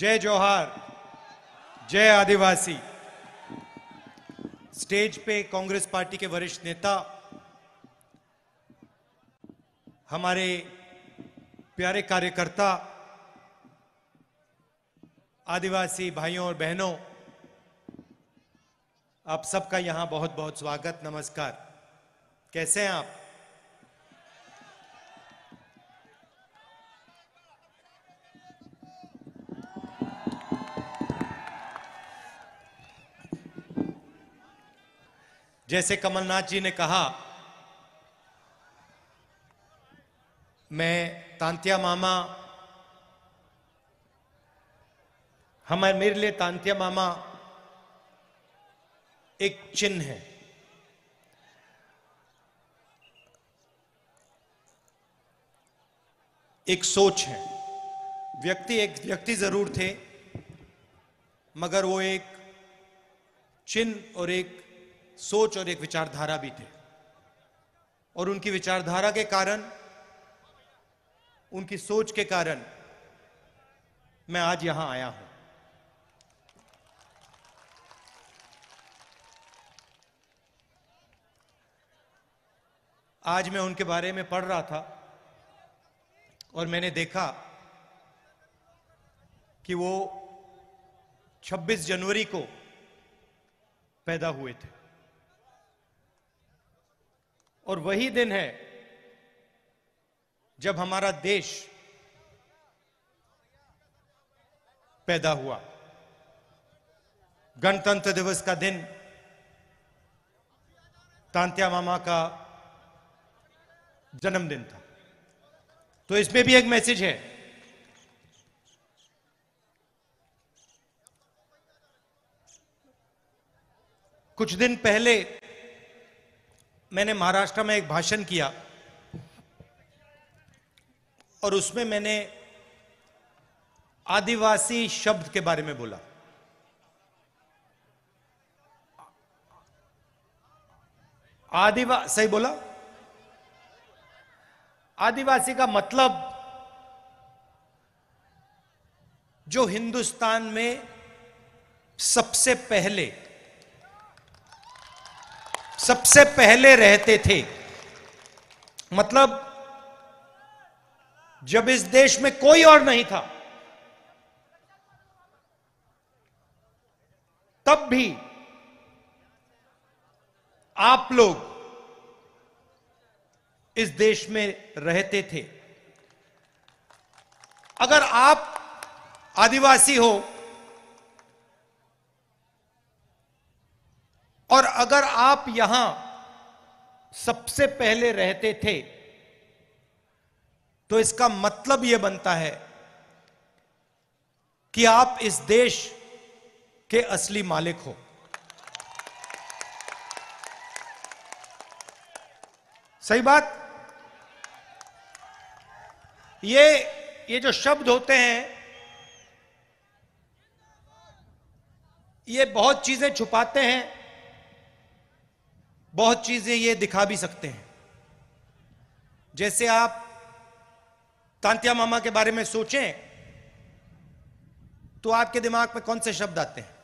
जय जोहार, जय आदिवासी। स्टेज पे कांग्रेस पार्टी के वरिष्ठ नेता, हमारे प्यारे कार्यकर्ता, आदिवासी भाइयों और बहनों, आप सबका यहां बहुत बहुत स्वागत, नमस्कार। कैसे हैं आप? जैसे कमलनाथ जी ने कहा, मैं तांत्या मामा, मेरे लिए तांत्या मामा एक चिन्ह है, एक सोच है। एक व्यक्ति जरूर थे, मगर वो एक चिन्ह और एक सोच और एक विचारधारा भी थे। और उनकी विचारधारा के कारण, उनकी सोच के कारण मैं आज यहां आया हूं। आज मैं उनके बारे में पढ़ रहा था और मैंने देखा कि वो 26 जनवरी को पैदा हुए थे और वही दिन है जब हमारा देश पैदा हुआ। गणतंत्र दिवस का दिन तांत्या मामा का जन्मदिन था। तो इसमें भी एक मैसेज है। कुछ दिन पहले मैंने महाराष्ट्र में एक भाषण किया और उसमें मैंने आदिवासी शब्द के बारे में बोला। सही बोला? आदिवासी का मतलब जो हिंदुस्तान में सबसे पहले रहते थे। मतलब जब इस देश में कोई और नहीं था, तब भी आप लोग इस देश में रहते थे। अगर आप आदिवासी हो और अगर आप यहां सबसे पहले रहते थे, तो इसका मतलब यह बनता है कि आप इस देश के असली मालिक हो। सही बात? ये जो शब्द होते हैं, ये बहुत चीजें छुपाते हैं, बहुत चीजें ये दिखा भी सकते हैं। जैसे आप तांत्या मामा के बारे में सोचें तो आपके दिमाग में कौन से शब्द आते हैं?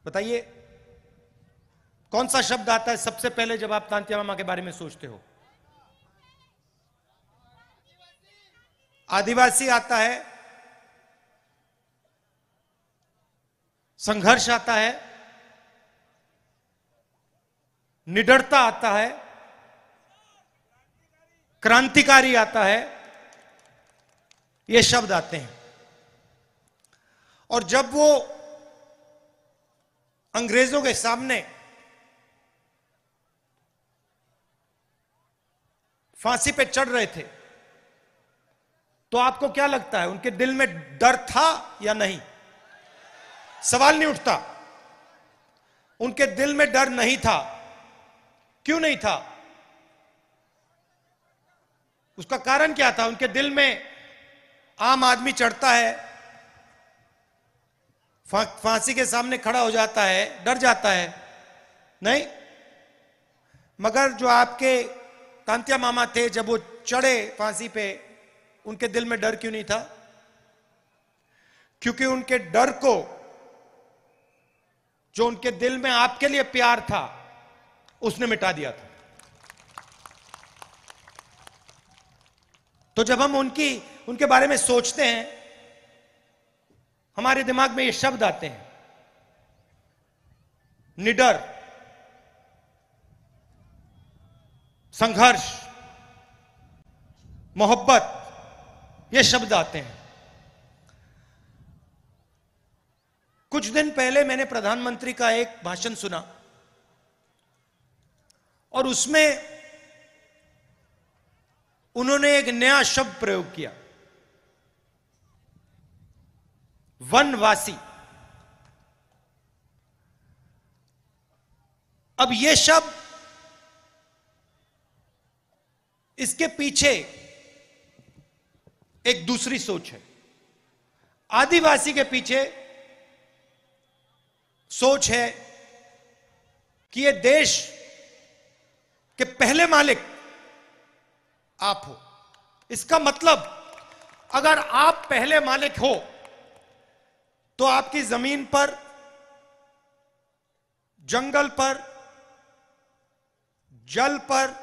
बताइए, कौन सा शब्द आता है सबसे पहले जब आप तांत्या मामा के बारे में सोचते हो? आदिवासी आता है, संघर्ष आता है, निडरता आता है, क्रांतिकारी आता है, ये शब्द आते हैं। और जब वो अंग्रेजों के सामने फांसी पे चढ़ रहे थे, तो आपको क्या लगता है, उनके दिल में डर था या नहीं? सवाल नहीं उठता। उनके दिल में डर नहीं था। क्यों नहीं था? उसका कारण क्या था? उनके दिल में आम आदमी चढ़ता है, फांसी के सामने खड़ा हो जाता है, डर जाता है? नहीं। मगर जो आपके तांत्या मामा थे, जब वो चढ़े फांसी पे, उनके दिल में डर क्यों नहीं था? क्योंकि उनके डर को, जो उनके दिल में आपके लिए प्यार था, उसने मिटा दिया था। तो जब हम उनके बारे में सोचते हैं, हमारे दिमाग में ये शब्द आते हैं, निडर, संघर्ष, मोहब्बत, ये शब्द आते हैं। कुछ दिन पहले मैंने प्रधानमंत्री का एक भाषण सुना और उसमें उन्होंने एक नया शब्द प्रयोग किया, वनवासी। अब यह शब्द, इसके पीछे एक दूसरी सोच है। आदिवासी के पीछे सोच है कि ये देश के पहले मालिक आप हो। इसका मतलब, अगर आप पहले मालिक हो तो आपकी जमीन पर, जंगल पर, जल पर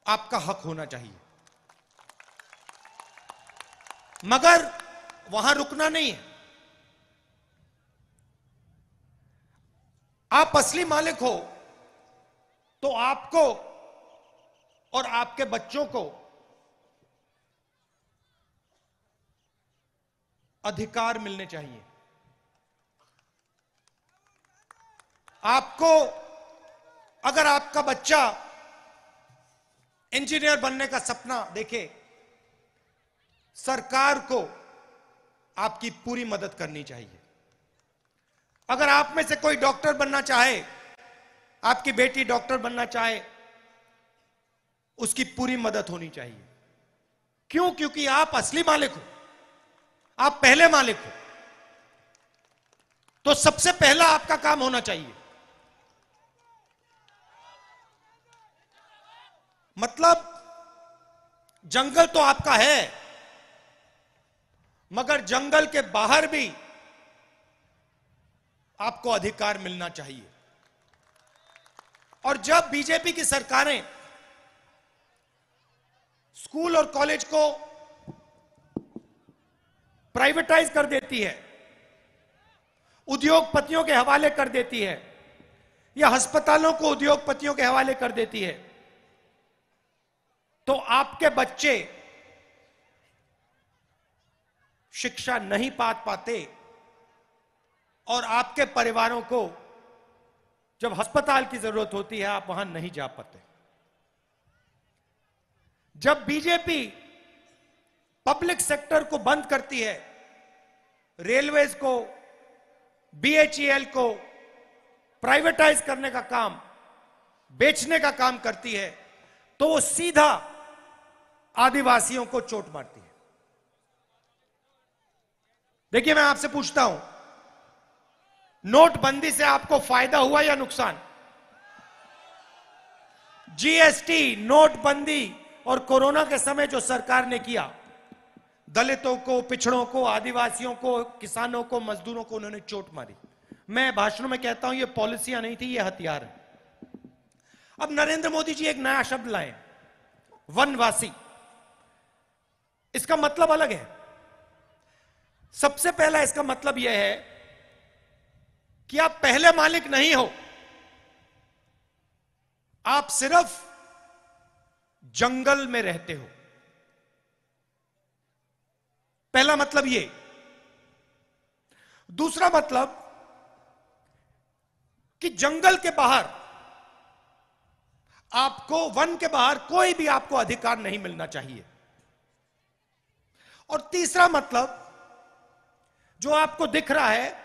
आपका हक होना चाहिए। मगर वहां रुकना नहीं है। आप असली मालिक हो तो आपको और आपके बच्चों को अधिकार मिलने चाहिए। आपको, अगर आपका बच्चा इंजीनियर बनने का सपना देखे, सरकार को आपकी पूरी मदद करनी चाहिए। अगर आप में से कोई डॉक्टर बनना चाहे, आपकी बेटी डॉक्टर बनना चाहे, उसकी पूरी मदद होनी चाहिए। क्यों? क्योंकि आप असली मालिक हो, आप पहले मालिक हो। तो सबसे पहला आपका काम होना चाहिए। मतलब जंगल तो आपका है, मगर जंगल के बाहर भी आपको अधिकार मिलना चाहिए। और जब बीजेपी की सरकारें स्कूल और कॉलेज को प्राइवेटाइज कर देती है, उद्योगपतियों के हवाले कर देती है, या अस्पतालों को उद्योगपतियों के हवाले कर देती है, तो आपके बच्चे शिक्षा नहीं पाते और आपके परिवारों को जब अस्पताल की जरूरत होती है, आप वहां नहीं जा पाते। जब बीजेपी पब्लिक सेक्टर को बंद करती है, रेलवेज को, बीएचईएल को प्राइवेटाइज करने का काम, बेचने का काम करती है, तो वो सीधा आदिवासियों को चोट मारती है। देखिए, मैं आपसे पूछता हूं, नोटबंदी से आपको फायदा हुआ या नुकसान? जीएसटी, नोटबंदी और कोरोना के समय जो सरकार ने किया, दलितों को, पिछड़ों को, आदिवासियों को, किसानों को, मजदूरों को उन्होंने चोट मारी। मैं भाषणों में कहता हूं ये पॉलिसियां नहीं थी, ये हथियार है। अब नरेंद्र मोदी जी एक नया शब्द लाए, वनवासी। इसका मतलब अलग है। सबसे पहला इसका मतलब यह है कि आप पहले मालिक नहीं हो, आप सिर्फ जंगल में रहते हो। पहला मतलब ये। दूसरा मतलब कि जंगल के बाहर आपको, वन के बाहर कोई भी आपको अधिकार नहीं मिलना चाहिए। और तीसरा मतलब जो आपको दिख रहा है,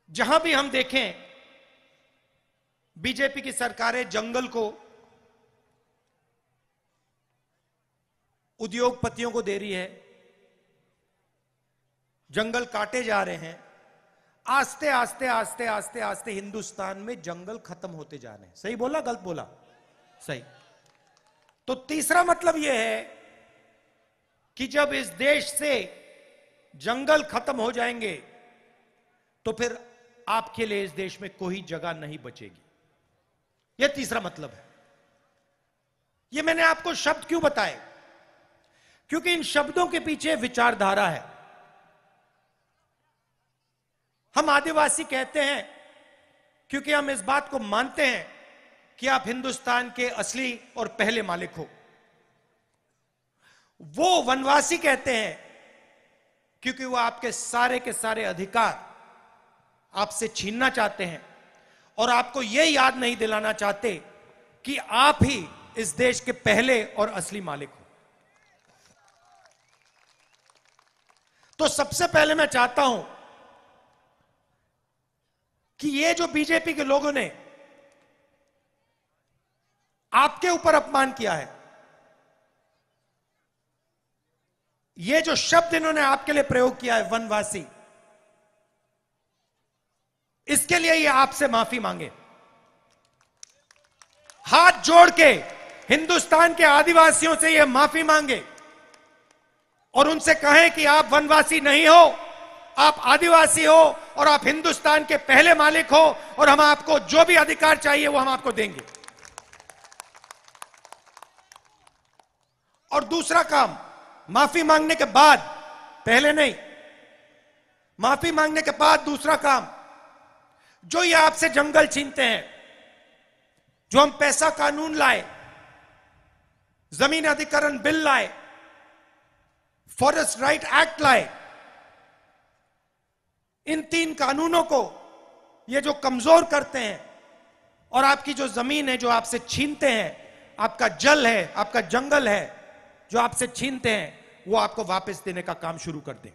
जहां भी हम देखें बीजेपी की सरकारें जंगल को उद्योगपतियों को दे रही है, जंगल काटे जा रहे हैं। आस्ते आस्ते आस्ते आस्ते आस्ते हिंदुस्तान में जंगल खत्म होते जा रहे हैं। सही बोला, गलत बोला? सही। तो तीसरा मतलब यह है कि जब इस देश से जंगल खत्म हो जाएंगे तो फिर आपके लिए इस देश में कोई जगह नहीं बचेगी। यह तीसरा मतलब है। यह मैंने आपको शब्द क्यों बताए? क्योंकि इन शब्दों के पीछे विचारधारा है। हम आदिवासी कहते हैं क्योंकि हम इस बात को मानते हैं कि आप हिंदुस्तान के असली और पहले मालिक हो। वो वनवासी कहते हैं क्योंकि वो आपके सारे के सारे अधिकार आपसे छीनना चाहते हैं और आपको यह याद नहीं दिलाना चाहते कि आप ही इस देश के पहले और असली मालिक हो। तो सबसे पहले मैं चाहता हूं कि ये जो बीजेपी के लोगों ने आपके ऊपर अपमान किया है, ये जो शब्द इन्होंने आपके लिए प्रयोग किया है वनवासी, इसके लिए ये आपसे माफी मांगे। हाथ जोड़ के हिंदुस्तान के आदिवासियों से ये माफी मांगे और उनसे कहें कि आप वनवासी नहीं हो, आप आदिवासी हो और आप हिंदुस्तान के पहले मालिक हो और हम आपको जो भी अधिकार चाहिए वो हम आपको देंगे। और दूसरा काम, माफी मांगने के बाद, पहले नहीं, माफी मांगने के बाद दूसरा काम, जो ये आपसे जंगल छीनते हैं, जो हम पैसा कानून लाए, जमीन अधिग्रहण बिल लाए, फॉरेस्ट राइट एक्ट लाए, इन 3 कानूनों को ये जो कमजोर करते हैं और आपकी जो जमीन है जो आपसे छीनते हैं, आपका जल है, आपका जंगल है जो आपसे छीनते हैं, वो आपको वापस देने का काम शुरू कर दें।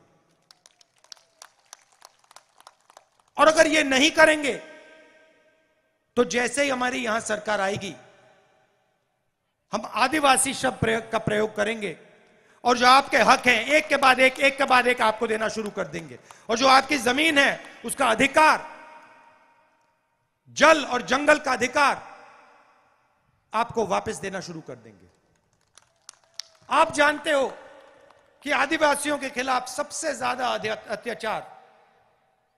और अगर ये नहीं करेंगे तो जैसे ही हमारी यहां सरकार आएगी, हम आदिवासी शब्द का प्रयोग करेंगे और जो आपके हक हैं एक के बाद एक आपको देना शुरू कर देंगे। और जो आपकी जमीन है उसका अधिकार, जल और जंगल का अधिकार आपको वापस देना शुरू कर देंगे। आप जानते हो कि आदिवासियों के खिलाफ सबसे ज्यादा अत्याचार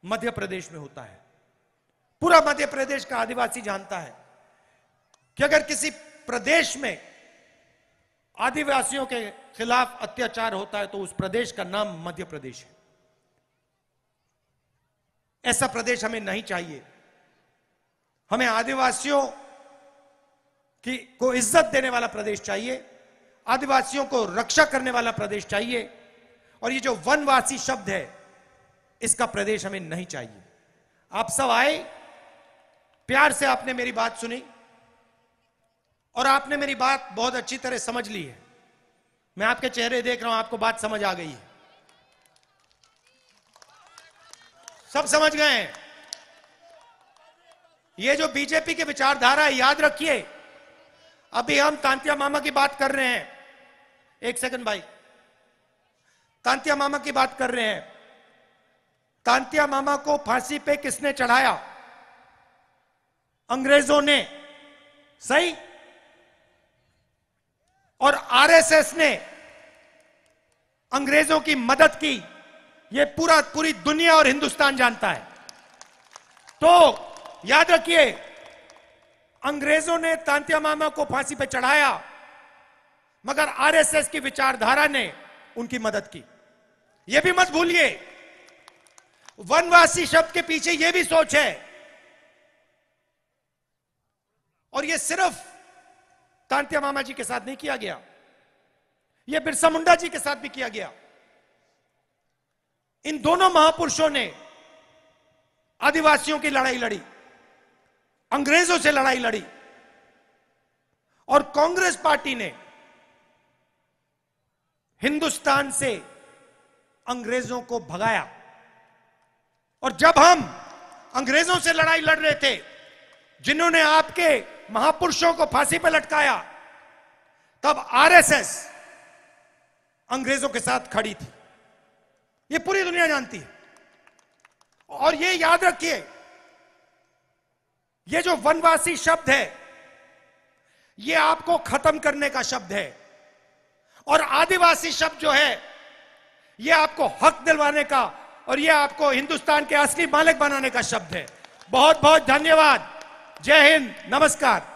मध्य प्रदेश में होता है। पूरा मध्य प्रदेश का आदिवासी जानता है कि अगर किसी प्रदेश में आदिवासियों के खिलाफ अत्याचार होता है तो उस प्रदेश का नाम मध्य प्रदेश है। ऐसा प्रदेश हमें नहीं चाहिए। हमें आदिवासियों को इज्जत देने वाला प्रदेश चाहिए, आदिवासियों को रक्षा करने वाला प्रदेश चाहिए। और ये जो वनवासी शब्द है, इसका प्रदेश हमें नहीं चाहिए। आप सब आए, प्यार से आपने मेरी बात सुनी और आपने मेरी बात बहुत अच्छी तरह समझ ली है। मैं आपके चेहरे देख रहा हूं, आपको बात समझ आ गई है, सब समझ गए हैं। ये जो बीजेपी की विचारधारा है, याद रखिए, अभी हम तांतिया मामा की बात कर रहे हैं। एक सेकंड भाई, तांतिया मामा की बात कर रहे हैं। तांतिया मामा को फांसी पे किसने चढ़ाया? अंग्रेजों ने, सही? और आरएसएस ने अंग्रेजों की मदद की। यह पूरी दुनिया और हिंदुस्तान जानता है। तो याद रखिए, अंग्रेजों ने तांतिया मामा को फांसी पे चढ़ाया, मगर आरएसएस की विचारधारा ने उनकी मदद की। यह भी मत भूलिए, वनवासी शब्द के पीछे यह भी सोच है। और यह सिर्फ तांतिया मामा जी के साथ नहीं किया गया, यह बिरसा मुंडा जी के साथ भी किया गया। इन दोनों महापुरुषों ने आदिवासियों की लड़ाई लड़ी, अंग्रेजों से लड़ाई लड़ी, और कांग्रेस पार्टी ने हिंदुस्तान से अंग्रेजों को भगाया। और जब हम अंग्रेजों से लड़ाई लड़ रहे थे, जिन्होंने आपके महापुरुषों को फांसी पर लटकाया, तब आरएसएस अंग्रेजों के साथ खड़ी थी। यह पूरी दुनिया जानती है। और यह याद रखिए, यह जो वनवासी शब्द है, यह आपको खत्म करने का शब्द है। और आदिवासी शब्द जो है यह आपको हक दिलवाने का और यह आपको हिंदुस्तान के असली मालिक बनाने का शब्द है। बहुत बहुत धन्यवाद। जय हिंद, नमस्कार।